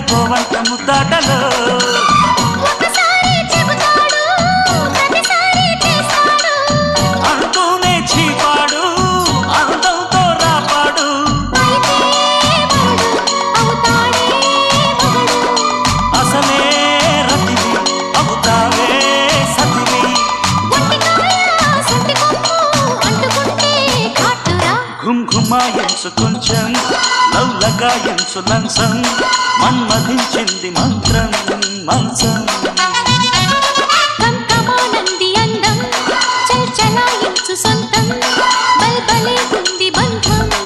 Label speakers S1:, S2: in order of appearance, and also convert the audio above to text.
S1: పోవంట ముద్దాటలో అంటూనే చీపాడు అందంతో రాపాడు అసలే రతివి అవుతావే సతివి ఘుమ్ ఘుమాయించు కొంచెం లవ్లగాయించు లంచం మన్మధించింది మంత్రం మంచం